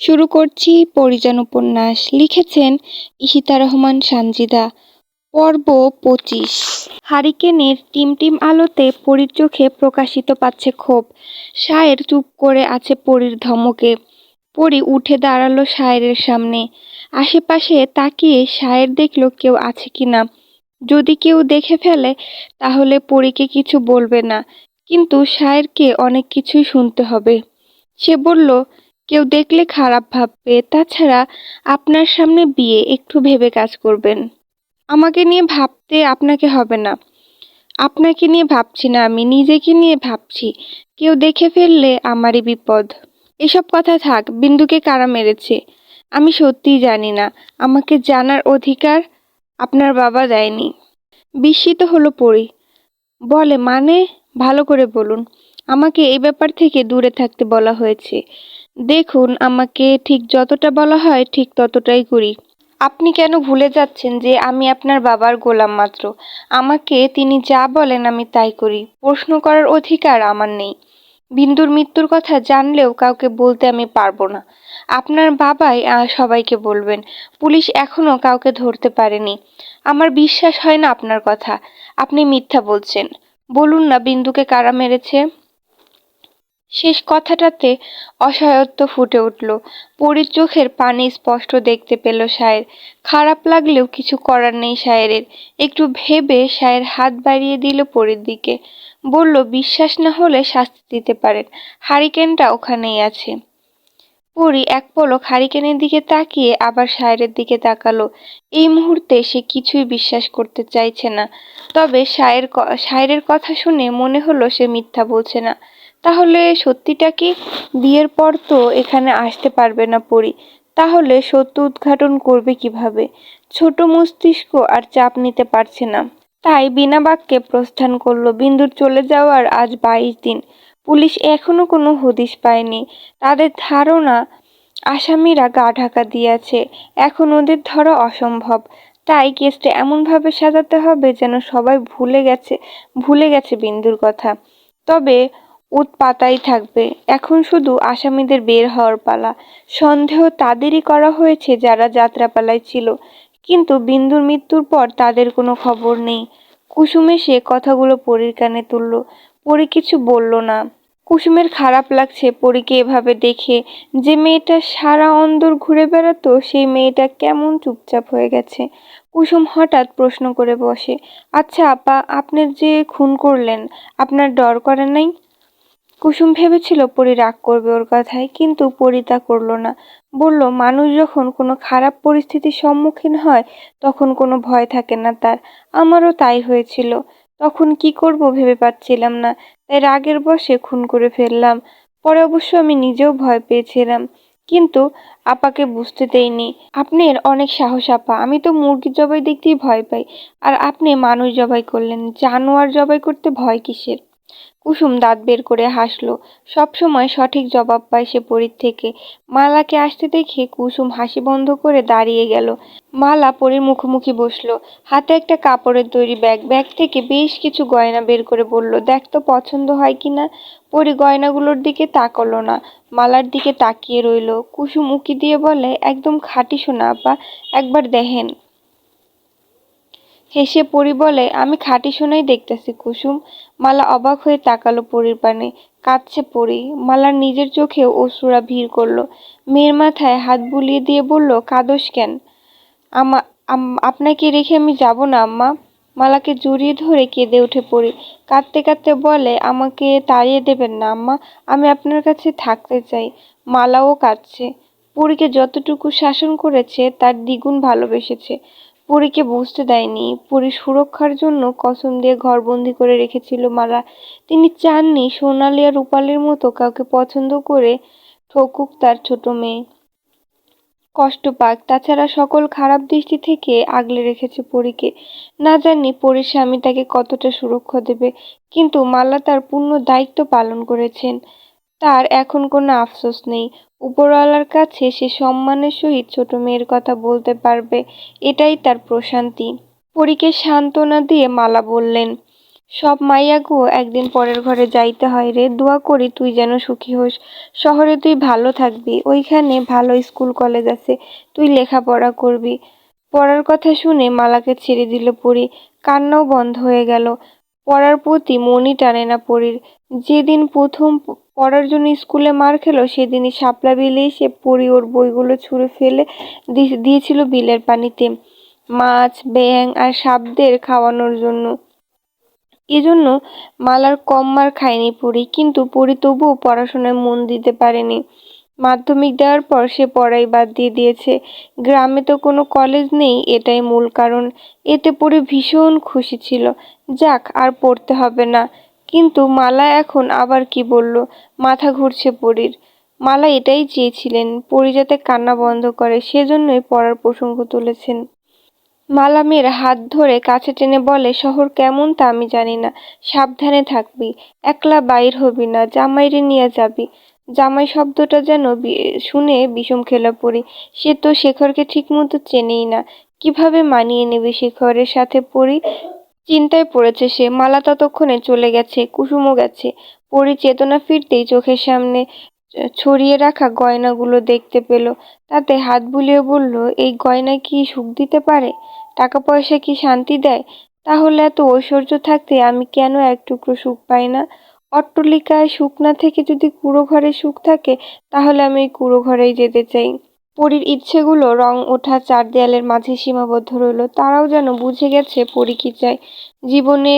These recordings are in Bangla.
শুরু করছি পরিজন উপন্যাস। লিখেছেন ঈশিতা রহমান সানজিদা। পর্ব ২৫। হারিকেনের টিমটিম আলোতে পরীর চোখে প্রকাশিত পাচ্ছে ক্ষোভ। শায়ের চুপ করে আছে পরীর ধমকে। পরী উঠে দাঁড়ালো শায়েরের সামনে। আশেপাশে তাকিয়ে শায়ের দেখল কেউ আছে কিনা। যদি কেউ দেখে ফেলে তাহলে পরীকে কিছু বলবে না, কিন্তু শায়েরকে অনেক কিছুই শুনতে হবে। সে বলল, কেউ দেখলে খারাপ ভাববে, তাছাড়া আপনার সামনে বিয়ে, একটু ভেবে কাজ করবেন। আমাকে নিয়ে ভাবতে আপনাকে হবে না। আপনাকে নিয়ে ভাবছি না, আমি নিজেকে নিয়ে ভাবছি। কেউ দেখে ফেললে আমারই বিপদ। এসব কথা থাক, বিন্দুকে কারা মেরেছে আমি সত্যিই জানি না। আমাকে জানার অধিকার আপনার বাবা দেয়নি। বিস্মিত হলো পরি। বলে মানে? ভালো করে বলুন। আমাকে এই ব্যাপার থেকে দূরে থাকতে বলা হয়েছে। দেখুন, আমাকে ঠিক যতটা বলা হয় ঠিক ততটাই করি। আপনি কেন ভুলে যাচ্ছেন যে আমি আপনার বাবার গোলাম মাত্র? আমাকে তিনি যা বলেন আমি তাই করি। প্রশ্ন করার অধিকার আমার নেই। বিন্দুর মৃত্যুর কথা জানলেও কাউকে বলতে আমি পারবো না। আপনার বাবাই সবাইকে বলবেন। পুলিশ এখনো কাউকে ধরতে পারেনি। আমার বিশ্বাস হয় না আপনার কথা। আপনি মিথ্যা বলছেন। বলুন না, বিন্দুকে কারা মেরেছে? শেষ কথাটাতে অসহায়ত্ব ফুটে উঠল। পরীর চোখের পানি স্পষ্ট দেখতে পেল শায়ের। খারাপ লাগলেও কিছু করার নেই শায়েরের। একটু ভেবে শায়ের হাত বাড়িয়ে দিল পরীর দিকে। বলল, বিশ্বাস না হলে শাস্তি দিতে পারেন। হারিকেনটা ওখানেই আছে। পরী এক পলক হারিকেনের দিকে তাকিয়ে আবার শায়েরের দিকে তাকালো। এই মুহূর্তে সে কিছুই বিশ্বাস করতে চাইছে না। তবে শায়েরের কথা শুনে মনে হলো সে মিথ্যা বলছে না। তাহলে সত্যিটা কি? বিয়ের পর তো এখানে আসতে পারবে না পরী। তাহলে সত্য উদ্ঘাটন করবে কিভাবে? ছোট মস্তিষ্ক আর চাপ নিতে পারছে না। তাই বিনা বাক্যে প্রস্থান করলো। বিন্দুর চলে যাওয়ার আজ ২২ দিন। পুলিশ এখনো কোনো হদিশ পায়নি। তাদের ধারণা আসামিরা গা ঢাকা দিয়েছে। এখন ওদের ধরা অসম্ভব। তাই কেসটা এমনভাবে সাজাতে হবে যেন সবাই ভুলে গেছে বিন্দুর কথা। তবে উৎপাতাই থাকবে। এখন শুধু আসামিদের বের হওয়ার পালা। সন্দেহ তাদেরই করা হয়েছে যারা যাত্রাপালায় ছিল, কিন্তু বিন্দুর মৃত্যুর পর তাদের কোনো খবর নেই। কুসুম এসে কথাগুলো পরীর কানে তুলল। পরী কিছু বলল না। কুসুমের খারাপ লাগছে পরীকে এভাবে দেখে। যে মেয়েটা সারা অন্দর ঘুরে বেড়াতো সেই মেয়েটা কেমন চুপচাপ হয়ে গেছে। কুসুম হঠাৎ প্রশ্ন করে বসে, আচ্ছা আপা, আপনি যে খুন করলেন, আপনার ডর করে নাই? কুসুম ভেবেছিল পরী রাগ করবে ওর কথায়, কিন্তু পরী তা করল না। বলল, মানুষ যখন কোনো খারাপ পরিস্থিতির সম্মুখীন হয় তখন কোনো ভয় থাকে না তার। আমারও তাই হয়েছিল। তখন কি করব ভেবে পাচ্ছিলাম না, তাই রাগের বশে খুন করে ফেললাম। পরে অবশ্য আমি নিজেও ভয় পেয়েছিলাম, কিন্তু আপাকে বুঝতে দেইনি। আপনার অনেক সাহস আপা। আমি তো মুরগি জবাই দেখতেই ভয় পাই, আর আপনি মানুষ জবাই করলেন। জানোয়ার জবাই করতে ভয় কিসের? কুসুম দাঁত বের করে হাসল। সবসময় সঠিক জবাব পায় সে পরীর থেকে। মালাকে আসতে দেখে কুসুম হাসি বন্ধ করে দাঁড়িয়ে গেল। মালা পরীর মুখোমুখি বসলো। হাতে একটা কাপড়ের তৈরি ব্যাগ। ব্যাগ থেকে বেশ কিছু গয়না বের করে বলল, দেখ তো পছন্দ হয় কিনা। পরী গয়নাগুলোর দিকে তাকালো না, মালার দিকে তাকিয়ে রইল। কুসুম উকি দিয়ে বলে, একদম খাঁটি সোনা আপা, একবার দেখেন। হেসে পরী বলে, আমি খাঁটি সোনাই দেখতেছি কুসুম। মালা অবাক হয়ে তাকালো পরীর পানে। কাঁদছে পরী। মালার নিজের চোখেও অশ্রুরা ভিড় করলো। মেয়ের মাথায় হাত বুলিয়ে দিয়ে বলল, কাঁদোস কেন? আপনাকে রেখে আমি যাব না আম্মা। মালাকে জড়িয়ে ধরে কেঁদে উঠে পড়ি। কাঁদতে কাঁদতে বলে, আমাকে তাড়িয়ে দেবেন না আম্মা, আমি আপনার কাছে থাকতে চাই। মালাও কাঁদছে। পরীকে যতটুকু শাসন করেছে তার দ্বিগুণ ভালোবেসেছে। পরীকে বুঝতে দেয়নি। পরীর সুরক্ষার জন্য কসম দিয়ে ঘরবন্দি করে রেখেছিল মালা। তিনি চাননি সোনালি আর রূপালীর মতো কাউকে পছন্দ করে ঠকুক তার ছোট মেয়ে, কষ্ট পাক। তাছাড়া সকল খারাপ দৃষ্টি থেকে আগলে রেখেছে পরীকে। না জানি পরীর স্বামী তাকে কতটা সুরক্ষা দেবে, কিন্তু মালা তার পূর্ণ দায়িত্ব পালন করেছেন। তার এখন কোনো আফসোস নেই। উপরওয়ালার কাছে সে সম্মানের সহিত ছোট মেয়ের কথা বলতে পারবে, এটাই তার প্রশান্তি। পরীকে সান্ত্বনা দিয়ে মালা বললেন, সব মাইয়াগো একদিন পরের ঘরে যাইতে হয় রে, দোয়া করি তুই যেন সুখী হোস। শহরে তুই ভালো থাকবি, ওইখানে ভালো স্কুল কলেজ আছে, তুই লেখাপড়া করবি। পড়ার কথা শুনে মালাকে ছেড়ে দিল পরি। কান্নাও বন্ধ হয়ে গেল। পড়ার প্রতি মনই টানে না পরির। যেদিন প্রথম পড়ার জন্য স্কুলে মার খেলো সেদিনই শাপলা বিলে এসে পরি ওর বইগুলো ছুঁড়ে ফেলে দিয়েছিল বিলের পানিতে, মাছ ব্যাঙ আর সাপদের খাওয়ানোর জন্য। এজন্য মালার কম মার খায়নি পরি, কিন্তু পরি তবুও পড়াশোনায় মন দিতে পারেনি। মাধ্যমিক দেওয়ার পর সে পড়াই বাদ দিয়ে দিয়েছে। গ্রামে তো কোনো কলেজ নেই, এটাই মূল কারণ। এতে পরি ভীষণ খুশি ছিল। যাক, আর পড়তে হবে না। কিন্তু মালা এখন আবার কি বলল? মাথা ঘুরছে পরির। মালা এটাই চেয়েছিলেন, পরি যাতে কান্না বন্ধ করে, সেজন্যই পড়ার প্রসঙ্গ তুলেছেন। মালা মেয়ের হাত ধরে কাছে টেনে বলে, শহর কেমন তা আমি জানি না, সাবধানে থাকবি, একলা বাইর হবি না, জামাইরে নিয়ে যাবি। জামাই শব্দটা যেন শুনে বিষম খেলা পড়ি। সে তো শেখরকে ঠিক মতো চেনেই না, কিভাবে মানিয়ে নেবে শেখরের সাথে পড়ি। চিন্তায় পড়েছে সে। মালা ততক্ষণে চলে গেছে, কুসুমও গেছে। পরি চেতনা ফিরতেই চোখের সামনে ছড়িয়ে রাখা গয়নাগুলো দেখতে পেল। তাতে হাত বুলিয়ে বলল, এই গয়না কি সুখ দিতে পারে? টাকা পয়সা কি শান্তি দেয়? তাহলে এত ঐশ্বর্য থাকতে আমি কেন এক টুকরো সুখ পাই না? অট্টালিকায় সুখ না থেকে যদি কুঁড়ো ঘরে সুখ থাকে, তাহলে আমি এই কুঁড়ো ঘরেই যেতে চাই। পরীর ইচ্ছেগুলো রং ওঠা চার দেয়ালের মাঝে সীমাবদ্ধ রইল। তারাও যেন বুঝে গেছে পরী কি চায়। জীবনে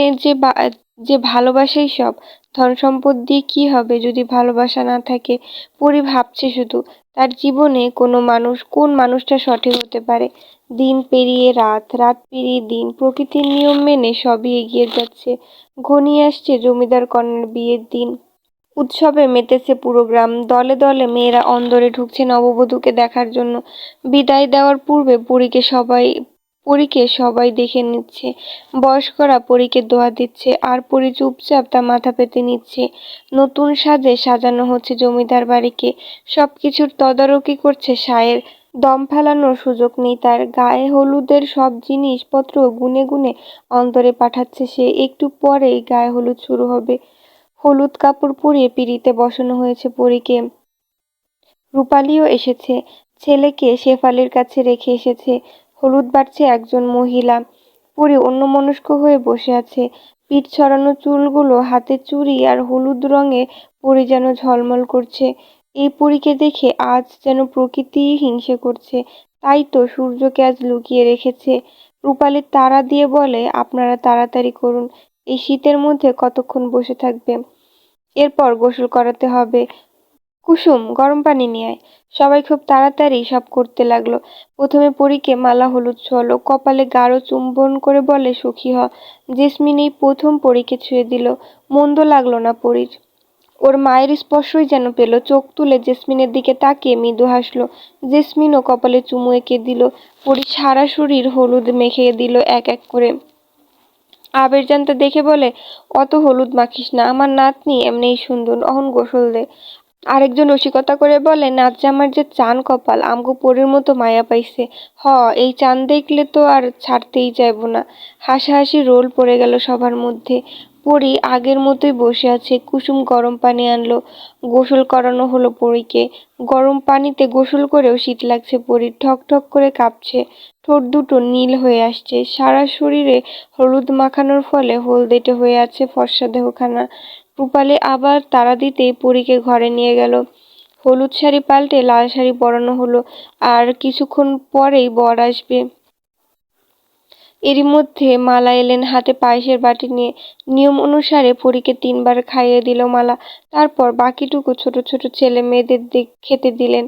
যে ভালোবাসাই সব। ধন সম্পদ দিয়ে কি হবে যদি ভালোবাসা না থাকে? পরী ভাবছে শুধু, তার জীবনে কোন মানুষটা সঠিক হতে পারে। দিন পেরিয়ে রাত, রাত পেরিয়ে দিন, প্রকৃতির নিয়ম মেনে সবই এগিয়ে যাচ্ছে। ঘনিয়ে আসছে জমিদার কন্যার বিয়ের দিন। উৎসবে মেতেছে পুরো গ্রাম। দলে দলে মেয়েরা অন্দরে ঢুকছে নববধূকে দেখার জন্য। বিদায় দেওয়ার পূর্বে পরীকে সবাই দেখে নিচ্ছে। বয়স্করা পরীকে দোয়া দিচ্ছে, আর পরী চুপচাপ তা মাথা পেতে নিচ্ছে। নতুন সাজে সাজানো হচ্ছে জমিদার বাড়িকে। সবকিছুর তদারকি করছে সায়ের। দম ফেলানোর সুযোগ নেই তার। গায়ে হলুদের সব জিনিসপত্র গুনে গুনে অন্তরে পাঠাচ্ছে সে। একটু পরেই গায়ে হলুদ শুরু হবে। হলুদ কাপড় পরিয়ে পিঁড়িতে বসানো হয়েছে পরীকে। রূপালীও এসেছে। ছেলেকে শেফালির কাছে রেখে এসেছে। হলুদ বাটছে একজন মহিলা। পরী অন্যমনস্ক হয়ে বসে আছে। পিঠ ছড়ানো চুলগুলো, হাতে চুড়ি আর হলুদ রঙে পরী যেন ঝলমল করছে। এই পরীকে দেখে আজ যেন প্রকৃতিই হিংসে করছে। তাই তো সূর্যকে আজ লুকিয়ে রেখেছে। রূপালী তাড়া দিয়ে বলে, আপনারা তাড়াতাড়ি করুন, এই শীতের মধ্যে কতক্ষণ বসে থাকবে? এরপর গোসল করাতে হবে। কুসুম, গরম পানি নিয়ে আয়। সবাই খুব তাড়াতাড়ি সব করতে লাগলো। প্রথমে পরীকে মালা হলুদ ছোঁয়ালো, কপালে গাঢ় চুম্বন করে বলে, সুখী হ। জেসমিন এই প্রথম পরীকে ছুঁয়ে দিল। মন্দ লাগলো না পরীর। ওর মায়ের স্পর্শই যেন পেল। চোখ তুলে জেসমিনের দিকে তাকিয়ে মৃদু হাসলো। জেসমিনও কপালে চুমু এঁকে দিল। পরী সারা শরীর হলুদ মেখে দিল এক এক করে। আবেরজানটা দেখে বলে, অত হলুদ মাখিস না, আমার নাতনি এমনিই সুন্দর, অহন গোসল দে। আরেকজন রসিকতা করে বলে, নাচ জামার যে চান কপাল, আমগো পরীর মতো মায়া পাইছে। হ, এই চান দেখলে তো আর ছাড়তেই চাইব না। হাসাহাসি রোল পড়ে গেল সবার মধ্যে। পরী আগের মতোই বসে আছে। কুসুম গরম পানি আনলো। গোসল করানো হলো পরীকে। গরম পানিতে গোসল করেও শীত লাগছে পরীর। ঠক ঠক করে কাঁপছে। ঠোঁট দুটো নীল হয়ে আসছে। সারা শরীরে হলুদ মাখানোর ফলে হলদেটে হয়ে আছে ফর্সা দেহখানা। রূপালী আবার তাড়া দিতেই পরীকে ঘরে নিয়ে গেল। হলুদ শাড়ি পাল্টে লাল শাড়ি পরানো হলো। আর কিছুক্ষণ পরেই বর আসবে। এরই মধ্যে মালা এলেন হাতে পায়েসের বাটি নিয়ে। নিয়ম অনুসারে পরীকে 3 বার খাইয়ে দিল মালা। তারপর বাকিটুকু ছোট ছোট ছেলে মেয়েদের খেতে দিলেন।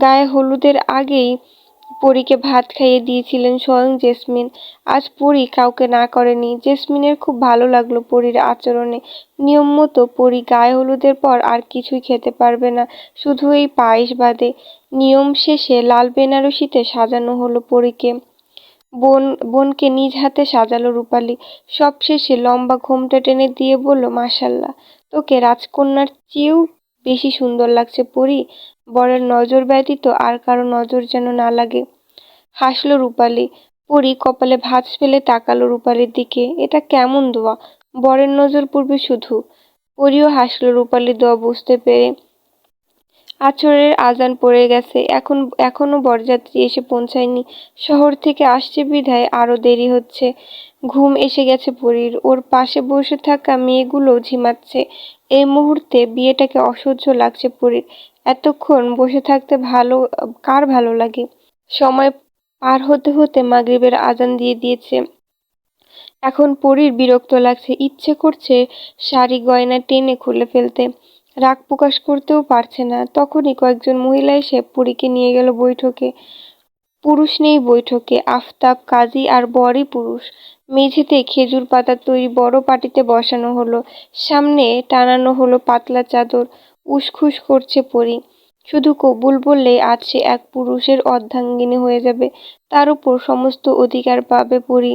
গায়ে হলুদের আগেই পরীকে ভাত খাইয়ে দিয়েছিলেন স্বয়ং জেসমিন। আজ পরী কাউকে না করেনি। জেসমিনের খুব ভালো লাগলো পরীর আচরণে। নিয়ম মতো পরী গায়ে হলুদের পর আর কিছুই খেতে পারবে না, শুধু এই পায়েস বাদে। নিয়ম শেষে লাল বেনারসিতে সাজানো হলো পরীকে। বোনকে নিজ হাতে সাজালো রূপালী। সবশেষে লম্বা ঘোমটা টেনে দিয়ে বলল, মাশাআল্লাহ, তোকে রাজকন্যার চেয়েও বেশি সুন্দর লাগছে পরী। বরের নজর ব্যতীত আর কারো নজর যেন না লাগে। হাসলো রূপালী। পরী কপালে ভাঁজ ফেলে তাকালো রূপালীর দিকে। এটা কেমন দোয়া? বরের নজর পড়বে শুধু। পরিও হাসল রূপালী দোয়া বুঝতে পেরে। আছরের আজান পড়ে গেছে, এখনো বরযাত্রী এসে পৌঁছায়নি। শহর থেকে আসছে বিধায় আরো দেরি হচ্ছে। ঘুম এসে গেছে পরীর। ওর পাশে বসে থাকা মেয়েগুলো ঝিমাচ্ছে। এই মুহূর্তে বিয়েটাকে অসহ্য লাগছে পরীর। এতক্ষণ বসে থাকতে কার ভালো লাগে? সময় পার হতে হতে মাগরিবের আজান দিয়ে দিয়েছে। এখন পরীর বিরক্ত লাগছে, ইচ্ছে করছে শাড়ি গয়না টেনে খুলে ফেলতে। রাগ প্রকাশ করতেও পারছে না। তখনই কয়েকজন মহিলা এসে পরীকে নিয়ে গেল বৈঠকে। পুরুষ নেই বৈঠকে, আফতাব, কাজী আর বরই পুরুষ। মেঝেতে খেজুর পাতার তৈরি বড় পাটিতে বসানো হলো। সামনে টানানো হলো পাতলা চাদর। উসখুস করছে পরী। শুধু কবুল বললেই আজ সে এক পুরুষের অর্ধাঙ্গিনী হয়ে যাবে। তার উপর সমস্ত অধিকার পাবে পরী।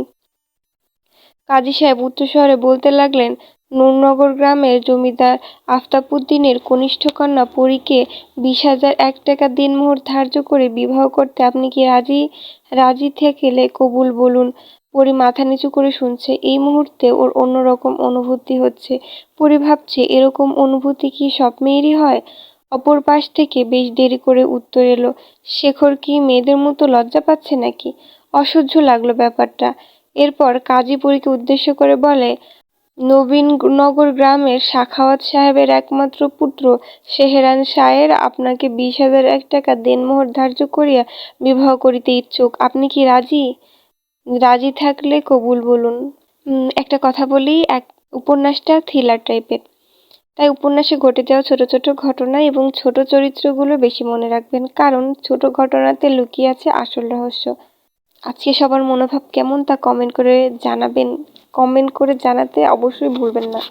কাজী সাহেব উচ্চস্বরে বলতে লাগলেন, নূরনগর গ্রামের জমিদার আফতাবউদ্দিনের কনিষ্ঠ কন্যা পরীকে 20,000 টাকা দিনমোহর ধার্য করে বিবাহ করতে আপনি কি রাজি থাকলে কবুল বলুন। পরী মাথা নিচু করে শুনছে। এই মুহূর্তে ওর অন্যরকম অনুভূতি হচ্ছে। পরী ভাবছে, এরকম অনুভূতি কি সব মেয়েরই হয়? অপর পাশ থেকে বেশ দেরি করে উত্তর এলো, শেখর কি মেয়েদের মতো লজ্জা পাচ্ছে নাকি? অসহ্য লাগলো ব্যাপারটা। এরপর কাজী পরীকে উদ্দেশ্য করে বলে, নবীনগর গ্রামের সাখাওয়াত সাহেবের একমাত্র পুত্র সেহরান শায়ের আপনাকে 20,000 টাকা দেনমোহর ধার্য করিয়া বিবাহ করিতে ইচ্ছুক। আপনি কি রাজি? রাজি থাকলে কবুল বলুন। একটা কথা বলি, উপন্যাসটা থ্রিলার টাইপের, তাই উপন্যাসে ঘটে যাওয়া ছোট ছোট ঘটনা এবং ছোট চরিত্রগুলো বেশি মনে রাখবেন, কারণ ছোট ঘটনাতে লুকিয়ে আছে আসল রহস্য। আজকে সবার মনোভাব কেমন তা কমেন্ট করে জানাবেন। কমেন্ট করে জানাতে অবশ্যই ভুলবেন না।